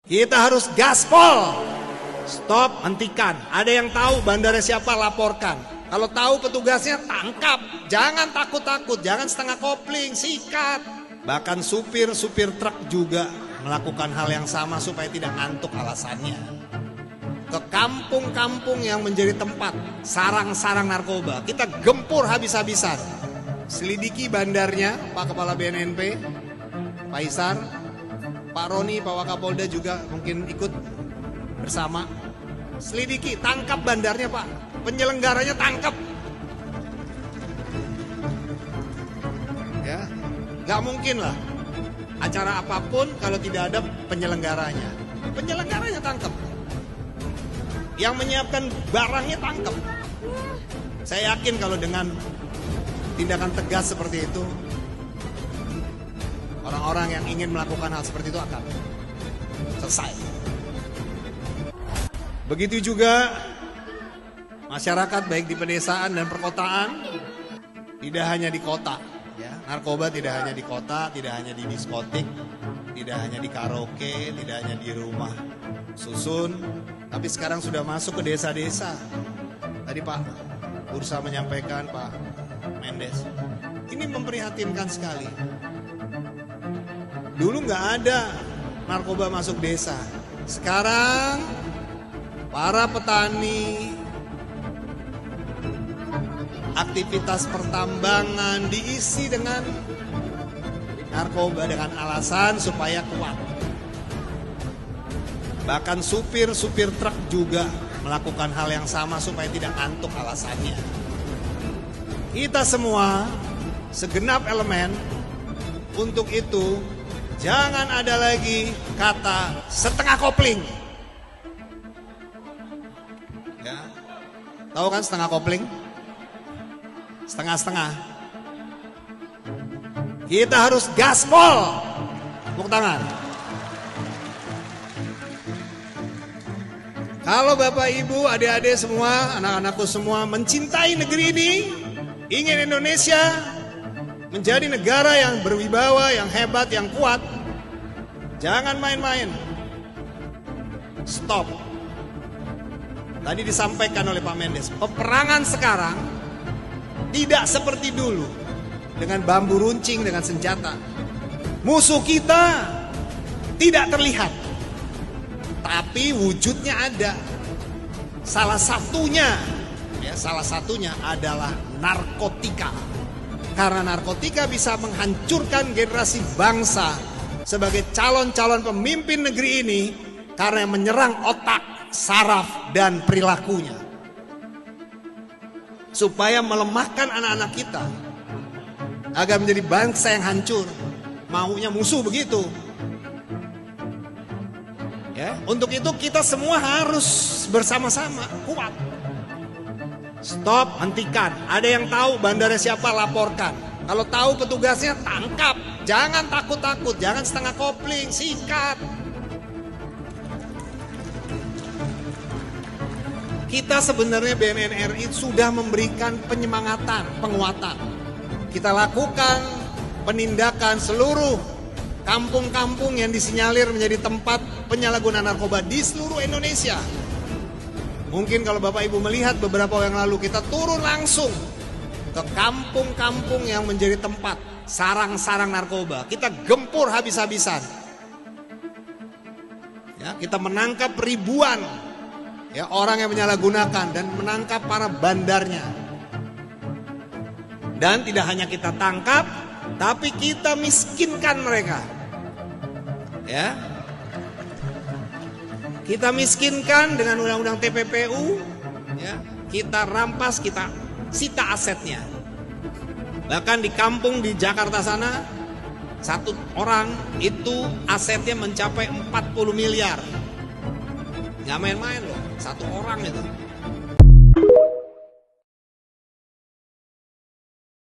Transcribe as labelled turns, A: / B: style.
A: Kita harus gaspol. Stop, hentikan. Ada yang tahu bandara siapa, laporkan. Kalau tahu petugasnya, tangkap. Jangan takut-takut, jangan setengah kopling, sikat. Bahkan supir truk juga melakukan hal yang sama supaya tidak ngantuk alasannya. Ke kampung-kampung yang menjadi tempat sarang-sarang narkoba, kita gempur habis-habisan. Selidiki bandarnya, Pak Kepala BNNP, Pak Isar, Pak Roni, Pak Wakapolda juga mungkin ikut bersama. Selidiki, tangkap bandarnya Pak, penyelenggaranya tangkap. Ya, nggak mungkin lah acara apapun kalau tidak ada penyelenggaranya. Penyelenggaranya tangkap. Yang menyiapkan barangnya tangkap. Saya yakin kalau dengan tindakan tegas seperti itu, orang-orang yang ingin melakukan hal seperti itu akan selesai. Begitu juga masyarakat baik di pedesaan dan perkotaan, tidak hanya di kota. Ya, narkoba tidak hanya di kota, tidak hanya di diskotik, tidak hanya di karaoke, tidak hanya di rumah susun, tapi sekarang sudah masuk ke desa-desa. Tadi Pak Bursa menyampaikan, Pak Mendes, ini memprihatinkan sekali. Dulu nggak ada narkoba masuk desa. Sekarang para petani, aktivitas pertambangan diisi dengan narkoba dengan alasan supaya kuat. Bahkan supir truk juga melakukan hal yang sama supaya tidak ngantuk alasannya. Kita semua, segenap elemen, untuk itu jangan ada lagi kata setengah kopling. Ya. Tahu kan setengah kopling? Setengah-setengah. Kita harus gaspol. Tepuk tangan. Kalau Bapak Ibu, adik-adik semua, anak-anakku semua mencintai negeri ini, ingin Indonesia menjadi negara yang berwibawa, yang hebat, yang kuat, jangan main-main. Stop. Tadi disampaikan oleh Pak Mendes, peperangan sekarang tidak seperti dulu dengan bambu runcing, dengan senjata. Musuh kita tidak terlihat, tapi wujudnya ada. Salah satunya adalah narkotika. Karena narkotika bisa menghancurkan generasi bangsa sebagai calon-calon pemimpin negeri ini karena menyerang otak, saraf, dan perilakunya. Supaya melemahkan anak-anak kita agar menjadi bangsa yang hancur. Maunya musuh begitu. Ya, untuk itu kita semua harus bersama-sama kuat. Stop, hentikan. Ada yang tahu bandara siapa, laporkan. Kalau tahu petugasnya, tangkap. Jangan takut-takut, jangan setengah kopling, sikat. Kita sebenarnya BNN RI sudah memberikan penyemangatan, penguatan. Kita lakukan penindakan seluruh kampung-kampung yang disinyalir menjadi tempat penyalahgunaan narkoba di seluruh Indonesia. Mungkin kalau Bapak Ibu melihat beberapa yang lalu, kita turun langsung ke kampung-kampung yang menjadi tempat sarang-sarang narkoba. Kita gempur habis-habisan. Ya, kita menangkap ribuan ya orang yang menyalahgunakan dan menangkap para bandarnya. Dan tidak hanya kita tangkap, tapi kita miskinkan mereka. Ya. Kita miskinkan dengan undang-undang TPPU, ya. Kita rampas, kita sita asetnya. Bahkan di kampung di Jakarta sana, satu orang itu asetnya mencapai 40 miliar. Nggak main-main loh, satu orang itu.